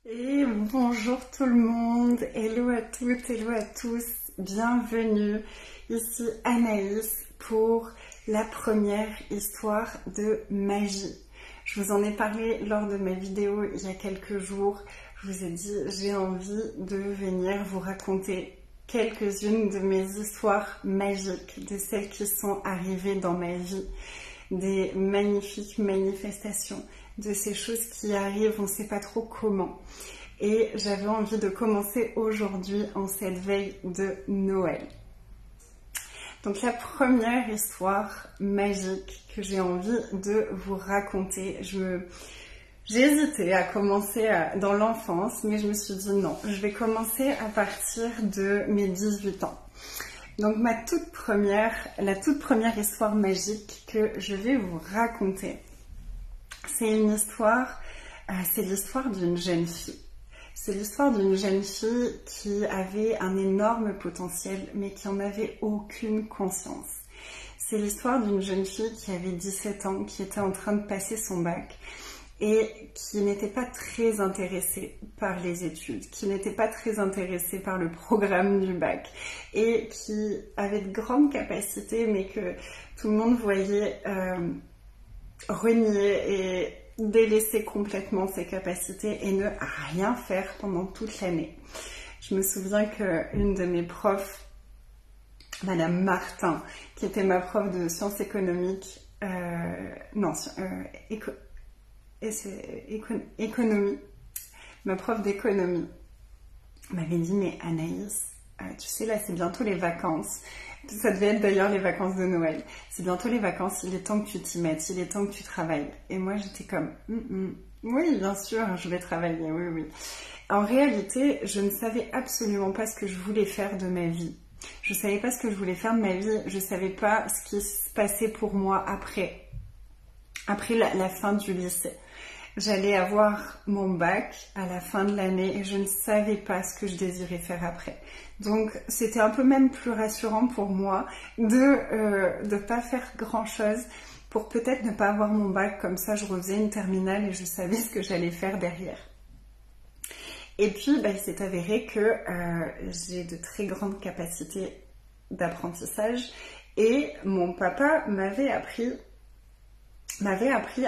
Et bonjour tout le monde, hello à toutes, hello à tous, bienvenue, ici Anaïs pour la première histoire de magie. Je vous en ai parlé lors de ma vidéo il y a quelques jours, je vous ai dit j'ai envie de venir vous raconter quelques-unes de mes histoires magiques, de celles qui sont arrivées dans ma vie, des magnifiques manifestations, de ces choses qui arrivent, on ne sait pas trop comment. Et j'avais envie de commencer aujourd'hui en cette veille de Noël. Donc la première histoire magique que j'ai envie de vous raconter, j'ai hésité à commencer dans l'enfance, mais je me suis dit non, je vais commencer à partir de mes 18 ans. Donc la toute première histoire magique que je vais vous raconter, c'est l'histoire d'une jeune fille. C'est l'histoire d'une jeune fille qui avait un énorme potentiel, mais qui n'en avait aucune conscience. C'est l'histoire d'une jeune fille qui avait 17 ans, qui était en train de passer son bac et qui n'était pas très intéressée par les études, qui n'était pas très intéressée par le programme du bac et qui avait de grandes capacités, mais que tout le monde voyait renier et délaisser complètement ses capacités et ne rien faire pendant toute l'année. Je me souviens qu'une de mes profs, Madame Martin, qui était ma prof de sciences économiques, économie, ma prof d'économie, m'avait dit « Mais Anaïs, tu sais là c'est bientôt les vacances ». Ça devait être d'ailleurs les vacances de Noël. C'est bientôt les vacances, il est temps que tu t'y mettes, il est temps que tu travailles. Et moi j'étais comme, oui bien sûr, je vais travailler, oui. En réalité, je ne savais absolument pas ce que je voulais faire de ma vie. Je ne savais pas ce que je voulais faire de ma vie, je ne savais pas ce qui se passait pour moi après la fin du lycée. J'allais avoir mon bac à la fin de l'année et je ne savais pas ce que je désirais faire après. Donc c'était un peu même plus rassurant pour moi de pas faire grand chose pour peut-être ne pas avoir mon bac, comme ça je refaisais une terminale et je savais ce que j'allais faire derrière. Et puis il s'est avéré que j'ai de très grandes capacités d'apprentissage et mon papa m'avait appris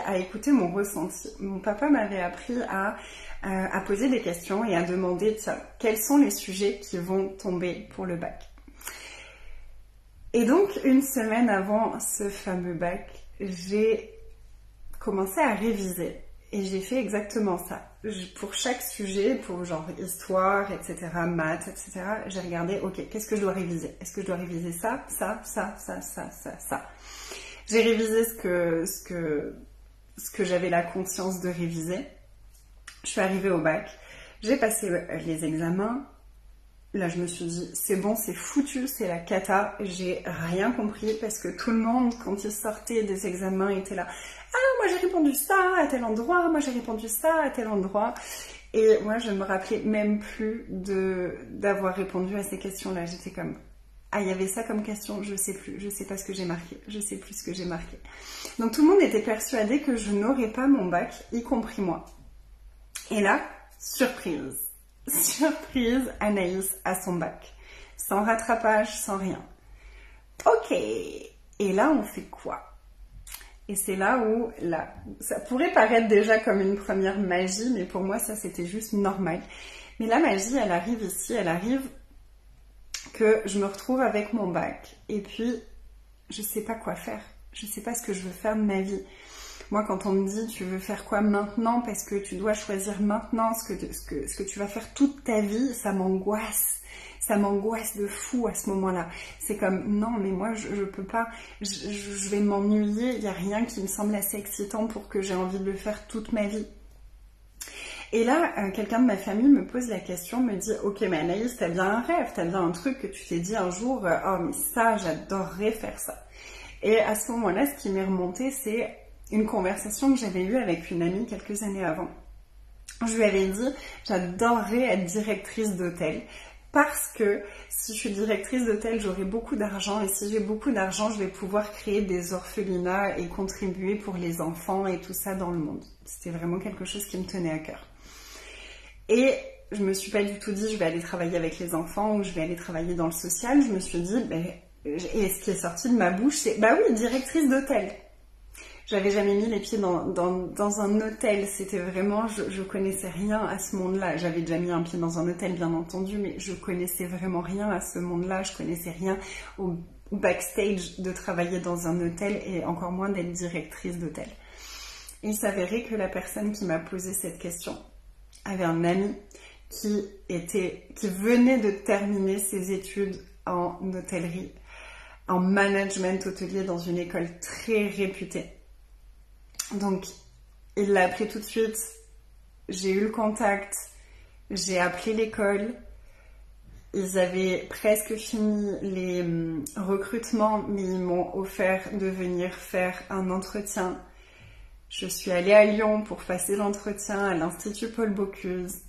à écouter mon ressenti. Mon papa m'avait appris à poser des questions et à demander quels sont les sujets qui vont tomber pour le bac. Et donc, une semaine avant ce fameux bac, j'ai commencé à réviser. Et j'ai fait exactement ça. Pour chaque sujet, pour genre histoire, etc., maths, etc., j'ai regardé, ok, qu'est-ce que je dois réviser? Est-ce que je dois réviser ça? J'ai révisé ce que j'avais la conscience de réviser. Je suis arrivée au bac. J'ai passé les examens. Là, je me suis dit, c'est bon, c'est foutu, c'est la cata. J'ai rien compris parce que tout le monde, quand il sortait des examens, était là. Ah, moi j'ai répondu ça à tel endroit, moi j'ai répondu ça à tel endroit. Et moi, je ne me rappelais même plus d'avoir répondu à ces questions-là. J'étais comme... Ah, il y avait ça comme question, je sais plus, je sais pas ce que j'ai marqué, je sais plus ce que j'ai marqué. Donc tout le monde était persuadé que je n'aurais pas mon bac, y compris moi. Et là, surprise, Anaïs a son bac. Sans rattrapage, sans rien. Ok, et là on fait quoi? Et c'est là où, ça pourrait paraître déjà comme une première magie, mais pour moi ça c'était juste normal. Mais la magie, elle arrive ici, elle arrive que je me retrouve avec mon bac et puis je sais pas quoi faire, je sais pas ce que je veux faire de ma vie. Moi quand on me dit tu veux faire quoi maintenant parce que tu dois choisir maintenant ce que tu vas faire toute ta vie, ça m'angoisse de fou à ce moment-là. C'est comme non mais moi je peux pas, je vais m'ennuyer, il y a rien qui me semble assez excitant pour que j'ai envie de le faire toute ma vie. Et là, quelqu'un de ma famille me pose la question, me dit « Ok, mais Anaïs, t'as bien un rêve, t'as bien un truc que tu t'es dit un jour, oh mais ça, j'adorerais faire ça. » Et à ce moment-là, ce qui m'est remonté, c'est une conversation que j'avais eue avec une amie quelques années avant. Je lui avais dit « J'adorerais être directrice d'hôtel. » Parce que si je suis directrice d'hôtel, j'aurai beaucoup d'argent et si j'ai beaucoup d'argent, je vais pouvoir créer des orphelinats et contribuer pour les enfants et tout ça dans le monde. C'était vraiment quelque chose qui me tenait à cœur. Et je me suis pas du tout dit je vais aller travailler avec les enfants ou je vais aller travailler dans le social. Je me suis dit, et ce qui est sorti de ma bouche, c'est bah oui, directrice d'hôtel. J'avais jamais mis les pieds dans un hôtel. C'était vraiment, je connaissais rien à ce monde-là. J'avais déjà mis un pied dans un hôtel, bien entendu, mais je connaissais vraiment rien à ce monde-là. Je connaissais rien au backstage de travailler dans un hôtel et encore moins d'être directrice d'hôtel. Il s'avérait que la personne qui m'a posé cette question avait un ami qui venait de terminer ses études en hôtellerie, en management hôtelier dans une école très réputée. Donc, il l'a appelé tout de suite, j'ai eu le contact, j'ai appelé l'école, ils avaient presque fini les recrutements, mais ils m'ont offert de venir faire un entretien. Je suis allée à Lyon pour passer l'entretien à l'Institut Paul Bocuse.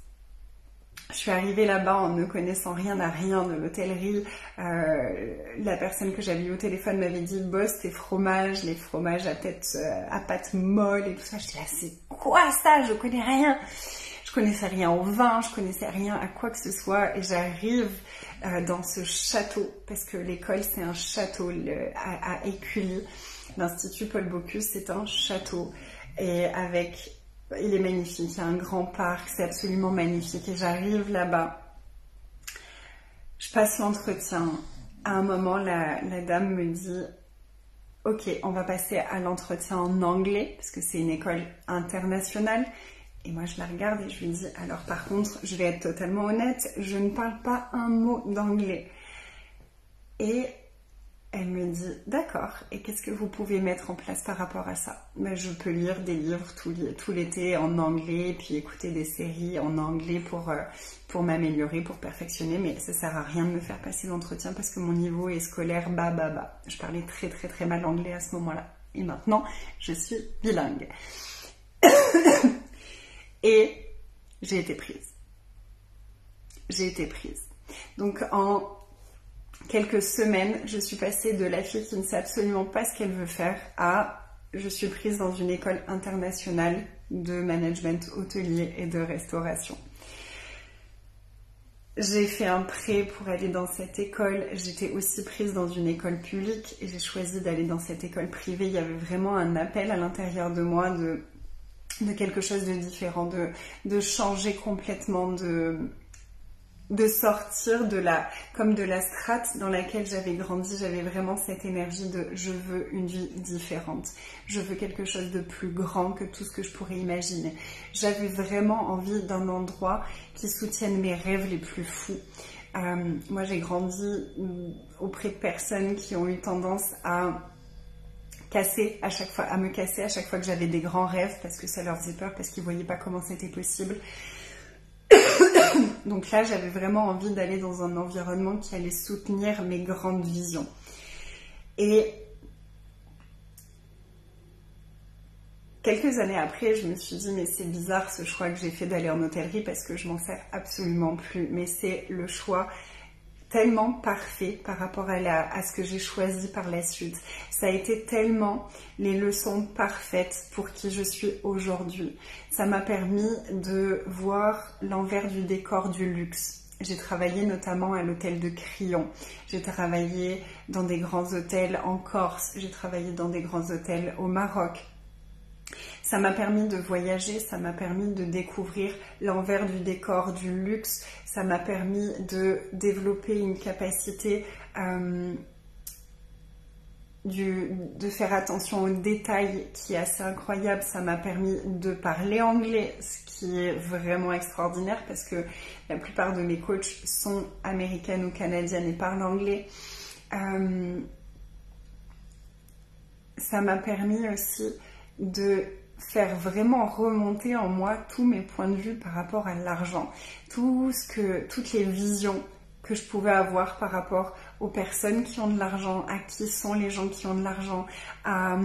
Je suis arrivée là-bas en ne connaissant rien à rien de l'hôtellerie. La personne que j'avais eu au téléphone m'avait dit « Boss, tes fromages, les fromages à pâte molle et tout ça. » Je dis « c'est quoi ça? Je connais rien. » Je connaissais rien au vin, je connaissais rien à quoi que ce soit. Et j'arrive dans ce château, parce que l'école c'est un château à Écully. L'Institut Paul Bocuse, c'est un château. Et il est magnifique, il y a un grand parc, c'est absolument magnifique. Et j'arrive là-bas, je passe l'entretien. À un moment, la dame me dit « Ok, on va passer à l'entretien en anglais, parce que c'est une école internationale. » Et moi, je la regarde et je lui dis « Alors par contre, je vais être totalement honnête, je ne parle pas un mot d'anglais. » Et elle me dit « D'accord, et qu'est-ce que vous pouvez mettre en place par rapport à ça ?» Ben, je peux lire des livres tout l'été en anglais, puis écouter des séries en anglais pour m'améliorer, pour perfectionner, mais ça sert à rien de me faire passer l'entretien parce que mon niveau est scolaire bas. Je parlais très très très mal anglais à ce moment-là. Et maintenant, je suis bilingue. Et j'ai été prise. Donc en quelques semaines, je suis passée de la fille qui ne sait absolument pas ce qu'elle veut faire à je suis prise dans une école internationale de management hôtelier et de restauration. J'ai fait un prêt pour aller dans cette école. J'étais aussi prise dans une école publique et j'ai choisi d'aller dans cette école privée. Il y avait vraiment un appel à l'intérieur de moi de quelque chose de différent, de changer complètement, de sortir de la strate dans laquelle j'avais grandi. J'avais vraiment cette énergie de je veux une vie différente, je veux quelque chose de plus grand que tout ce que je pourrais imaginer. J'avais vraiment envie d'un endroit qui soutienne mes rêves les plus fous. Moi j'ai grandi auprès de personnes qui ont eu tendance à me casser à chaque fois que j'avais des grands rêves parce que ça leur faisait peur, parce qu'ils voyaient pas comment c'était possible. Donc là, j'avais vraiment envie d'aller dans un environnement qui allait soutenir mes grandes visions. Et quelques années après, je me suis dit, mais c'est bizarre ce choix que j'ai fait d'aller en hôtellerie parce que je m'en sers absolument plus. Mais c'est le choix tellement parfait par rapport à ce que j'ai choisi par la suite. Ça a été tellement les leçons parfaites pour qui je suis aujourd'hui. Ça m'a permis de voir l'envers du décor du luxe. J'ai travaillé notamment à l'hôtel de Crillon. J'ai travaillé dans des grands hôtels en Corse. J'ai travaillé dans des grands hôtels au Maroc. Ça m'a permis de voyager, ça m'a permis de découvrir l'envers du décor du luxe, ça m'a permis de développer une capacité de faire attention aux détails qui est assez incroyable. Ça m'a permis de parler anglais, ce qui est vraiment extraordinaire parce que la plupart de mes coachs sont américaines ou canadiennes et parlent anglais. Ça m'a permis aussi de faire vraiment remonter en moi tous mes points de vue par rapport à l'argent, toutes les visions que je pouvais avoir par rapport aux personnes qui ont de l'argent, à qui sont les gens qui ont de l'argent, à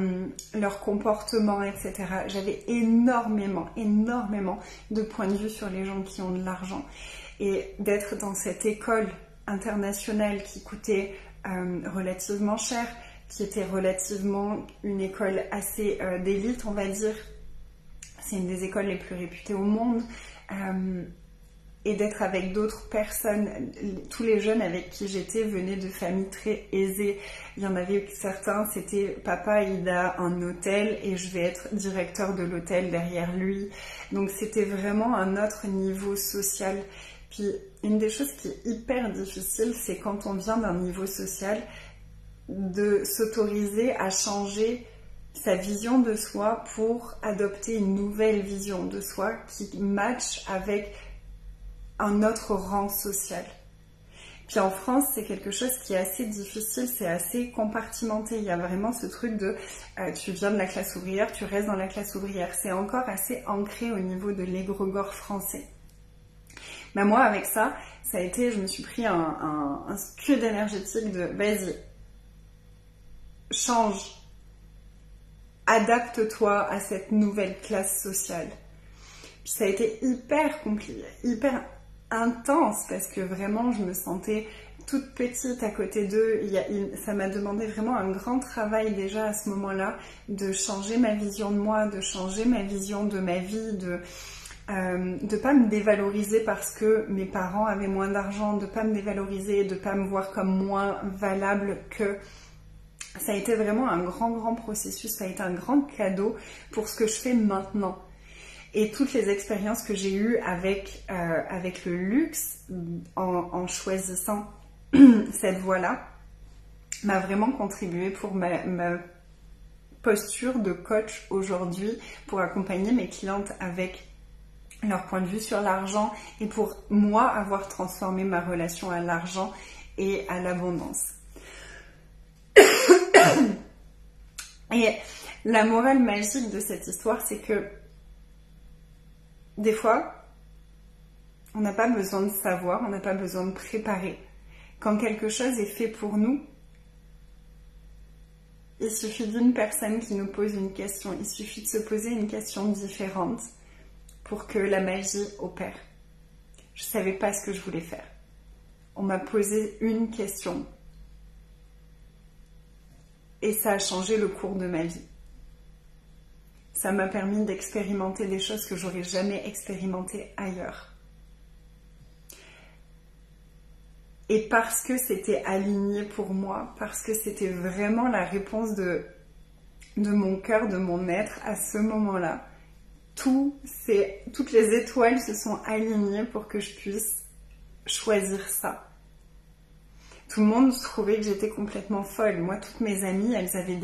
leur comportement, etc. J'avais énormément de points de vue sur les gens qui ont de l'argent. Et d'être dans cette école internationale qui coûtait relativement cher, qui était relativement une école assez d'élite, on va dire. C'est une des écoles les plus réputées au monde. et d'être avec d'autres personnes. Tous les jeunes avec qui j'étais venaient de familles très aisées. Il y en avait certains, c'était papa, il a un hôtel et je vais être directeur de l'hôtel derrière lui. Donc c'était vraiment un autre niveau social. Puis une des choses qui est hyper difficile, c'est quand on vient d'un niveau social, de s'autoriser à changer sa vision de soi pour adopter une nouvelle vision de soi qui matche avec un autre rang social. Puis en France, c'est quelque chose qui est assez difficile, c'est assez compartimenté. Il y a vraiment ce truc de tu viens de la classe ouvrière, tu restes dans la classe ouvrière. C'est encore assez ancré au niveau de l'égrégore français. Mais moi, avec ça, ça a été, je me suis pris un scud énergétique de vas-y, change, adapte-toi à cette nouvelle classe sociale. Puis ça a été hyper compliqué, hyper intense parce que vraiment je me sentais toute petite à côté d'eux. Ça m'a demandé vraiment un grand travail déjà à ce moment-là de changer ma vision de moi, de changer ma vision de ma vie, de pas me dévaloriser parce que mes parents avaient moins d'argent, de pas me dévaloriser, de pas me voir comme moins valable que... Ça a été vraiment un grand processus, ça a été un grand cadeau pour ce que je fais maintenant. Et toutes les expériences que j'ai eues avec le luxe en choisissant cette voie-là m'a vraiment contribué pour ma posture de coach aujourd'hui, pour accompagner mes clientes avec leur point de vue sur l'argent et pour moi avoir transformé ma relation à l'argent et à l'abondance. Et la morale magique de cette histoire, c'est que des fois, on n'a pas besoin de savoir, on n'a pas besoin de préparer. Quand quelque chose est fait pour nous, il suffit d'une personne qui nous pose une question, il suffit de se poser une question différente pour que la magie opère. Je ne savais pas ce que je voulais faire. On m'a posé une question et ça a changé le cours de ma vie. Ça m'a permis d'expérimenter des choses que j'aurais jamais expérimentées ailleurs. Et parce que c'était aligné pour moi, parce que c'était vraiment la réponse de mon cœur, de mon être à ce moment-là, toutes les étoiles se sont alignées pour que je puisse choisir ça. Tout le monde trouvait que j'étais complètement folle. Moi, toutes mes amies, elles étaient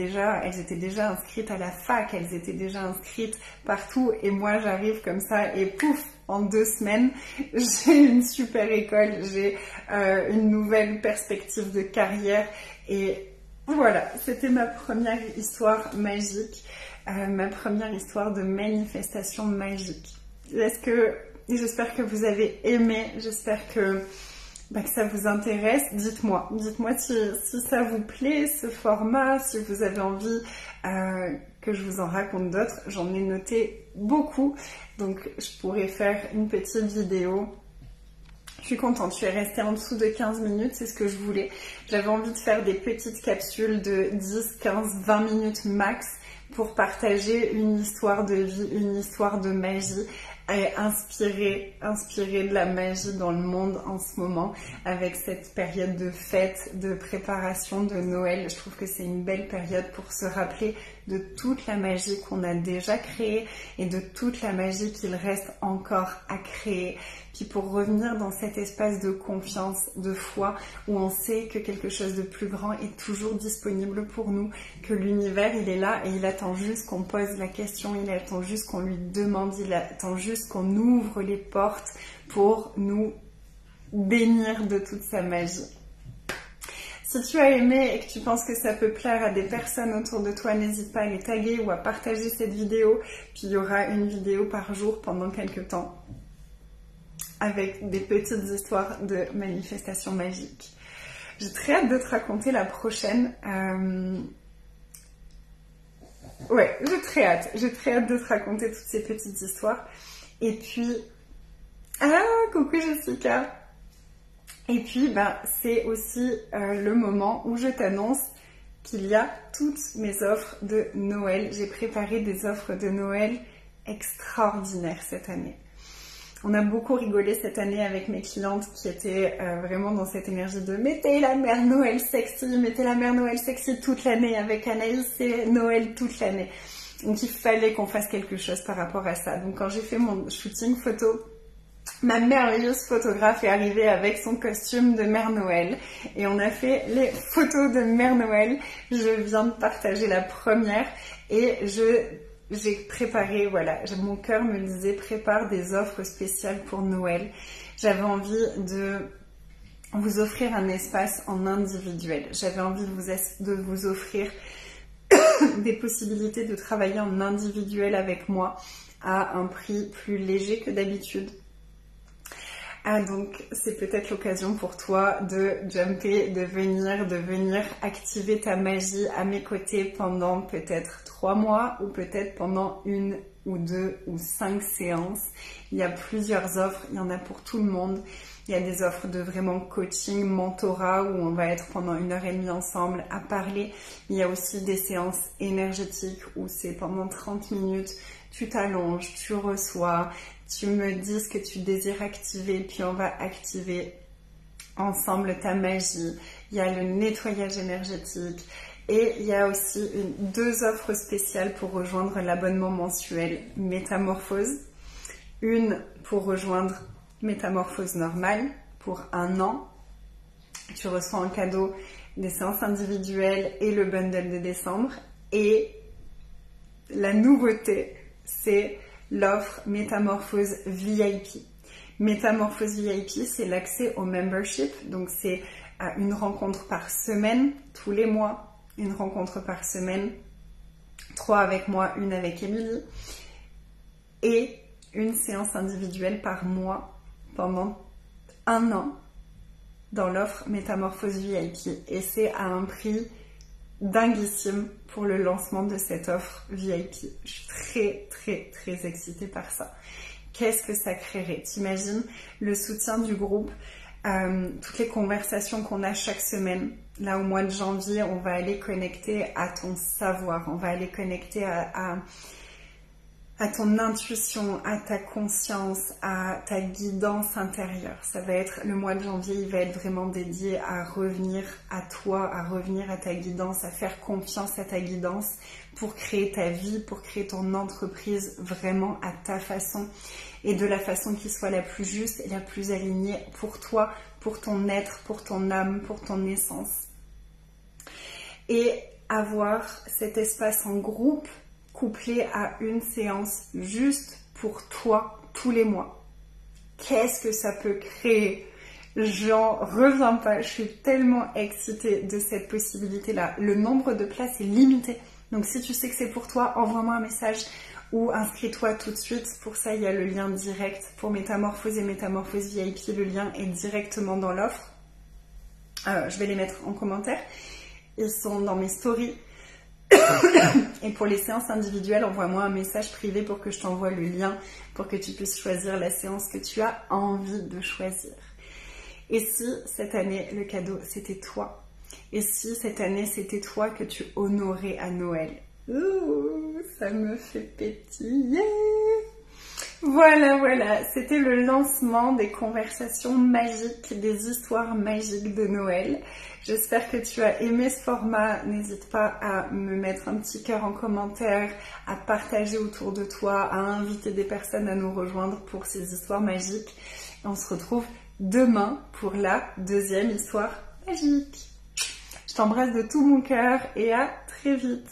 déjà inscrites à la fac, elles étaient déjà inscrites partout. Et moi, j'arrive comme ça et pouf, en 2 semaines, j'ai une super école, j'ai une nouvelle perspective de carrière. Et voilà, c'était ma première histoire magique, ma première histoire de manifestation magique. J'espère que vous avez aimé, j'espère que ça vous intéresse, dites-moi si ça vous plaît ce format, si vous avez envie que je vous en raconte d'autres. J'en ai noté beaucoup, donc je pourrais faire une petite vidéo. Je suis contente, je suis restée en dessous de 15 minutes, c'est ce que je voulais. J'avais envie de faire des petites capsules de 10, 15, 20 minutes max pour partager une histoire de vie, une histoire de magie, et inspirer de la magie dans le monde en ce moment avec cette période de fête, de préparation de Noël. Je trouve que c'est une belle période pour se rappeler de toute la magie qu'on a déjà créée et de toute la magie qu'il reste encore à créer. Puis pour revenir dans cet espace de confiance, de foi, où on sait que quelque chose de plus grand est toujours disponible pour nous, que l'univers il est là et il attend juste qu'on pose la question, il attend juste qu'on lui demande, il attend juste qu'on ouvre les portes pour nous bénir de toute sa magie. Si tu as aimé et que tu penses que ça peut plaire à des personnes autour de toi, n'hésite pas à les taguer ou à partager cette vidéo. Puis il y aura une vidéo par jour pendant quelques temps avec des petites histoires de manifestations magiques. J'ai très hâte de te raconter la prochaine. Ouais, j'ai très hâte de te raconter toutes ces petites histoires. Et puis, coucou Jessica. Et puis, c'est aussi le moment où je t'annonce qu'il y a toutes mes offres de Noël. J'ai préparé des offres de Noël extraordinaires cette année. On a beaucoup rigolé cette année avec mes clientes qui étaient vraiment dans cette énergie de mettez la mère Noël sexy, mettez la mère Noël sexy toute l'année. Avec Anaïs, c'est Noël toute l'année. Donc il fallait qu'on fasse quelque chose par rapport à ça. Donc quand j'ai fait mon shooting photo, ma merveilleuse photographe est arrivée avec son costume de Mère Noël et on a fait les photos de Mère Noël. Je viens de partager la première et j'ai préparé, voilà, mon cœur me disait prépare des offres spéciales pour Noël. J'avais envie de vous offrir un espace en individuel. J'avais envie de vous offrir des possibilités de travailler en individuel avec moi à un prix plus léger que d'habitude. Ah, donc c'est peut-être l'occasion pour toi de jumper, de venir activer ta magie à mes côtés pendant peut-être 3 mois ou peut-être pendant 1 ou 2 ou 5 séances. Il y a plusieurs offres, il y en a pour tout le monde. Il y a des offres de vraiment coaching, mentorat où on va être pendant 1h30 ensemble à parler. Il y a aussi des séances énergétiques où c'est pendant 30 minutes, tu t'allonges, tu reçois, tu me dis ce que tu désires activer, puis on va activer ensemble ta magie. Il y a le nettoyage énergétique et il y a aussi 2 offres spéciales pour rejoindre l'abonnement mensuel Métamorphose. Une pour rejoindre Métamorphose normale pour 1 an. Tu reçois en cadeau des séances individuelles et le bundle de décembre. Et la nouveauté, c'est l'offre Métamorphose VIP. Métamorphose VIP, c'est l'accès au membership. Donc c'est une rencontre par semaine, tous les mois, une rencontre par semaine, 3 avec moi, 1 avec Émilie, et une séance individuelle par mois pendant 1 an dans l'offre Métamorphose VIP. Et c'est à un prix dinguissime pour le lancement de cette offre VIP. Je suis très excitée par ça. Qu'est-ce que ça créerait? T'imagines le soutien du groupe, toutes les conversations qu'on a chaque semaine. Là, au mois de janvier, on va aller connecter à ton savoir, on va aller connecter à ton intuition, à ta conscience, à ta guidance intérieure. Ça va être, le mois de janvier, il va être vraiment dédié à revenir à toi, à revenir à ta guidance, à faire confiance à ta guidance pour créer ta vie, pour créer ton entreprise vraiment à ta façon et de la façon qui soit la plus juste et la plus alignée pour toi, pour ton être, pour ton âme, pour ton essence. Et avoir cet espace en groupe couplé à une séance juste pour toi tous les mois. Qu'est-ce que ça peut créer? J'en reviens pas, je suis tellement excitée de cette possibilité-là. Le nombre de places est limité. Donc si tu sais que c'est pour toi, envoie-moi un message ou inscris-toi tout de suite. Pour ça, il y a le lien direct pour Métamorphose et Métamorphose VIP. Le lien est directement dans l'offre. Je vais les mettre en commentaire. Ils sont dans mes stories. Et pour les séances individuelles, envoie-moi un message privé pour que je t'envoie le lien pour que tu puisses choisir la séance que tu as envie de choisir. Et si cette année, le cadeau, c'était toi? Et si cette année, c'était toi que tu honorais à Noël? Ouh, ça me fait pétiller! Voilà, c'était le lancement des conversations magiques, des histoires magiques de Noël. J'espère que tu as aimé ce format. N'hésite pas à me mettre un petit cœur en commentaire, à partager autour de toi, à inviter des personnes à nous rejoindre pour ces histoires magiques. Et on se retrouve demain pour la 2e histoire magique. Je t'embrasse de tout mon cœur et à très vite.